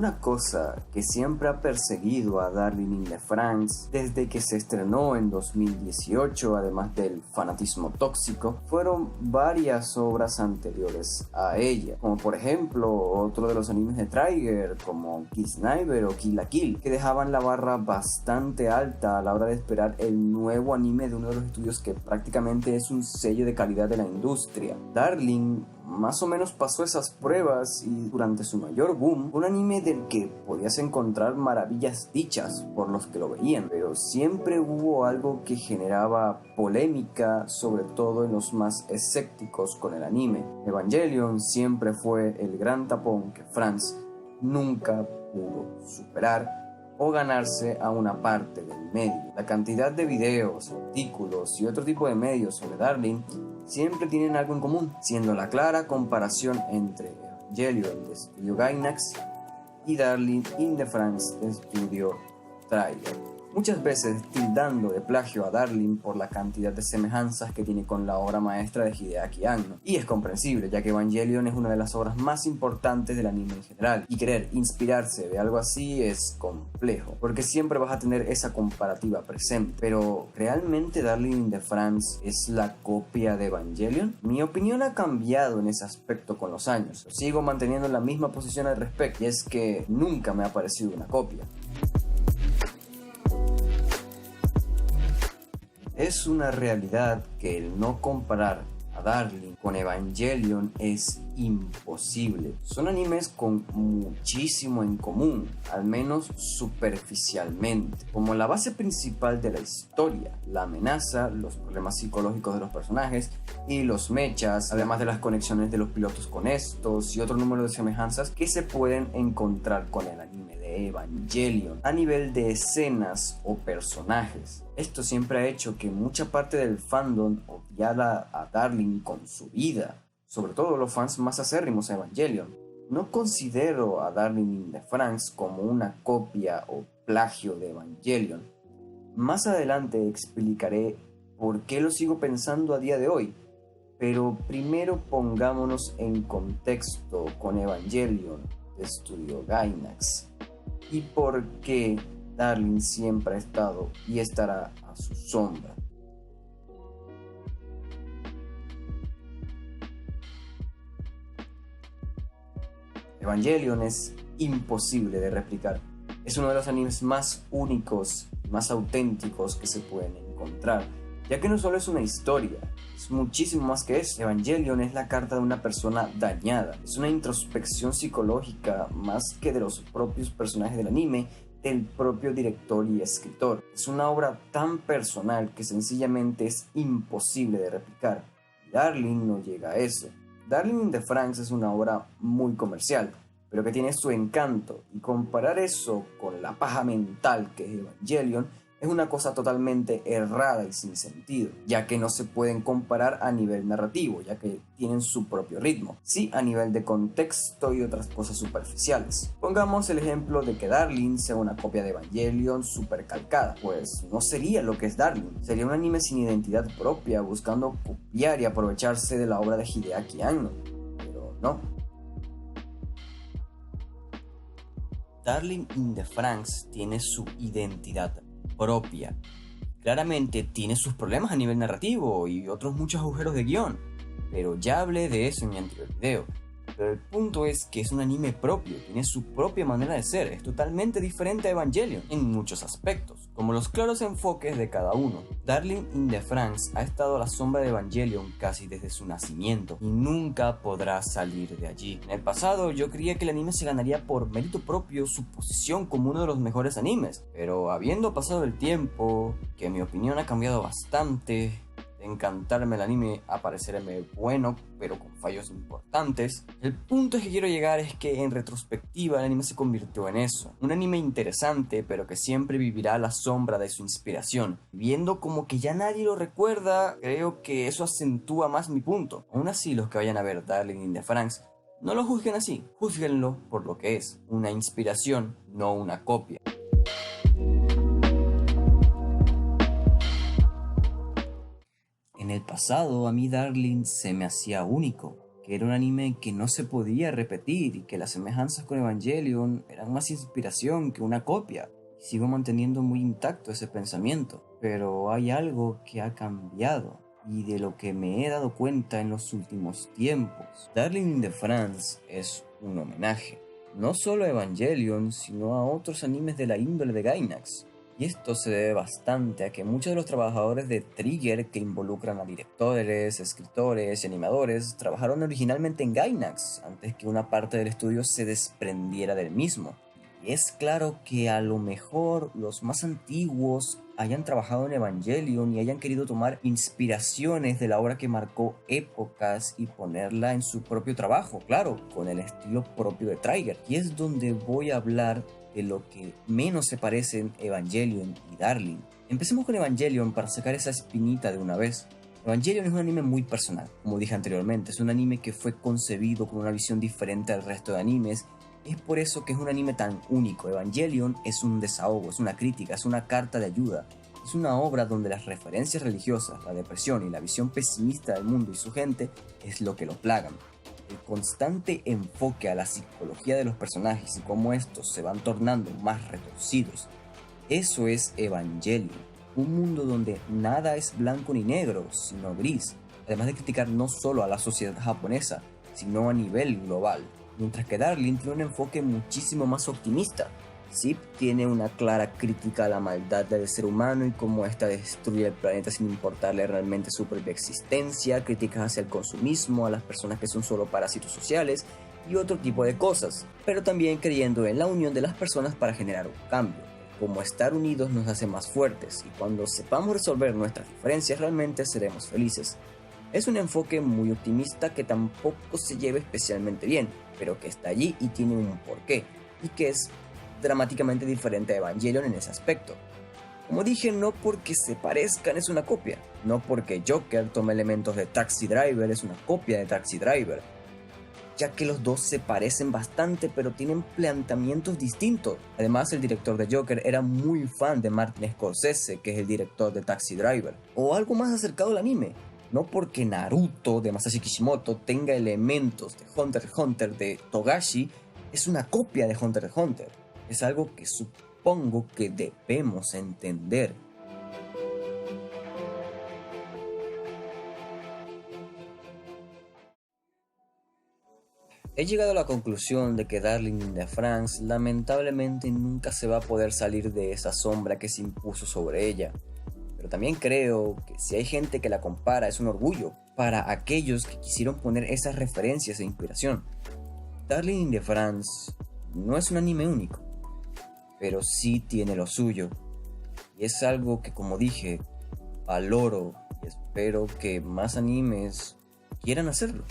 Una cosa que siempre ha perseguido a Darling in the Franxx desde que se estrenó en 2018, además del fanatismo tóxico, fueron varias obras anteriores a ella, como por ejemplo otro de los animes de Trigger como Kiss Sniper o Kill la Kill, que dejaban la barra bastante alta a la hora de esperar el nuevo anime de uno de los estudios que prácticamente es un sello de calidad de la industria. Darling más o menos pasó esas pruebas y durante su mayor boom, un anime del que podías encontrar maravillas dichas por los que lo veían, pero siempre hubo algo que generaba polémica, sobre todo en los más escépticos con el anime. Evangelion siempre fue el gran tapón que Franxx nunca pudo superar o ganarse a una parte del medio. La cantidad de videos, artículos y otro tipo de medios sobre Darling siempre tienen algo en común, siendo la clara comparación entre Evangelion de Studio Gainax y Darling in the Franxx de Studio Trigger. Muchas veces tildando de plagio a Darling por la cantidad de semejanzas que tiene con la obra maestra de Hideaki Anno. Y es comprensible, ya que Evangelion es una de las obras más importantes del anime en general, y querer inspirarse de algo así es complejo, porque siempre vas a tener esa comparativa presente. Pero, ¿realmente Darling in the Franxx es la copia de Evangelion? Mi opinión ha cambiado en ese aspecto con los años. Sigo manteniendo la misma posición al respecto, y es que nunca me ha parecido una copia. Es una realidad que el no comparar a Darling con Evangelion es imposible. Son animes con muchísimo en común, al menos superficialmente, como la base principal de la historia, la amenaza, los problemas psicológicos de los personajes y los mechas, además de las conexiones de los pilotos con estos y otro número de semejanzas que se pueden encontrar con el anime de Evangelion a nivel de escenas o personajes. Esto siempre ha hecho que mucha parte del fandom odiara a Darling con su vida, sobre todo los fans más acérrimos a Evangelion. No considero a Darling in the Franxx como una copia o plagio de Evangelion. Más adelante explicaré por qué lo sigo pensando a día de hoy, pero primero pongámonos en contexto con Evangelion de Studio Gainax y por qué Darling siempre ha estado y estará a su sombra. Evangelion es imposible de replicar. Es uno de los animes más únicos y más auténticos que se pueden encontrar, ya que no solo es una historia, es muchísimo más que eso. Evangelion es la carta de una persona dañada, es una introspección psicológica más que de los propios personajes del anime, del propio director y escritor. Es una obra tan personal que sencillamente es imposible de replicar. Darling no llega a eso. Darling in the Franxx es una obra muy comercial, pero que tiene su encanto, y comparar eso con la paja mental que es Evangelion es una cosa totalmente errada y sin sentido, ya que no se pueden comparar a nivel narrativo, ya que tienen su propio ritmo, sí a nivel de contexto y otras cosas superficiales. Pongamos el ejemplo de que Darling sea una copia de Evangelion super calcada, pues no sería lo que es Darling, sería un anime sin identidad propia, buscando copiar y aprovecharse de la obra de Hideaki Anno, pero no. Darling in the Franxx tiene su identidad propia. Claramente tiene sus problemas a nivel narrativo y otros muchos agujeros de guión, pero ya hablé de eso en mi anterior video. Pero el punto es que es un anime propio, tiene su propia manera de ser, es totalmente diferente a Evangelion en muchos aspectos, como los claros enfoques de cada uno. Darling in the Franxx ha estado a la sombra de Evangelion casi desde su nacimiento y nunca podrá salir de allí. En el pasado yo creía que el anime se ganaría por mérito propio su posición como uno de los mejores animes, pero habiendo pasado el tiempo, que mi opinión ha cambiado bastante, de encantarme el anime a parecerme bueno, pero con fallos importantes. El punto es que quiero llegar es que en retrospectiva el anime se convirtió en eso. Un anime interesante, pero que siempre vivirá a la sombra de su inspiración. Viendo como que ya nadie lo recuerda, creo que eso acentúa más mi punto. Aún así, los que vayan a ver Darling in the Franxx, no lo juzguen así, juzguenlo por lo que es, una inspiración, no una copia. En el pasado a mí Darling se me hacía único, Era un anime que no se podía repetir y que las semejanzas con Evangelion eran más inspiración que una copia. Sigo manteniendo muy intacto ese pensamiento, pero hay algo que ha cambiado y de lo que me he dado cuenta en los últimos tiempos. Darling in the France es un homenaje, no solo a Evangelion, sino a otros animes de la índole de Gainax. Y esto se debe bastante a que muchos de los trabajadores de Trigger, que involucran a directores, escritores y animadores, trabajaron originalmente en Gainax antes que una parte del estudio se desprendiera del mismo. Y es claro que a lo mejor los más antiguos hayan trabajado en Evangelion y hayan querido tomar inspiraciones de la obra que marcó épocas y ponerla en su propio trabajo, claro, con el estilo propio de Trigger. Y es donde voy a hablar de lo que menos se parecen Evangelion y Darling. Empecemos con Evangelion para sacar esa espinita de una vez. Evangelion es un anime muy personal, como dije anteriormente, es un anime que fue concebido con una visión diferente al resto de animes. Es por eso que es un anime tan único. Evangelion es un desahogo, es una crítica, es una carta de ayuda. Es una obra donde las referencias religiosas, la depresión y la visión pesimista del mundo y su gente es lo que lo plagan. El constante enfoque a la psicología de los personajes y cómo estos se van tornando más retorcidos. Eso es Evangelion, un mundo donde nada es blanco ni negro, sino gris, además de criticar no solo a la sociedad japonesa, sino a nivel global. Mientras que Darling tiene un enfoque muchísimo más optimista. Zip tiene una clara crítica a la maldad del ser humano y cómo ésta destruye el planeta sin importarle realmente su propia existencia, críticas hacia el consumismo, a las personas que son solo parásitos sociales y otro tipo de cosas, pero también creyendo en la unión de las personas para generar un cambio. Como estar unidos nos hace más fuertes y cuando sepamos resolver nuestras diferencias realmente seremos felices. Es un enfoque muy optimista que tampoco se lleva especialmente bien, pero que está allí y tiene un porqué, y que es dramáticamente diferente a Evangelion en ese aspecto. Como dije, no porque se parezcan es una copia, no porque Joker toma elementos de Taxi Driver es una copia de Taxi Driver, ya que los dos se parecen bastante pero tienen planteamientos distintos. Además, el director de Joker era muy fan de Martin Scorsese, que es el director de Taxi Driver, o algo más acercado al anime. No porque Naruto de Masashi Kishimoto tenga elementos de Hunter x Hunter de Togashi, es una copia de Hunter x Hunter. Es algo que supongo que debemos entender. He llegado a la conclusión de que Darling in the France lamentablemente nunca se va a poder salir de esa sombra que se impuso sobre ella. Pero también creo que si hay gente que la compara es un orgullo para aquellos que quisieron poner esas referencias e inspiración. Darling in the France no es un anime único, pero sí tiene lo suyo. Y es algo que, como dije, valoro y espero que más animes quieran hacerlo.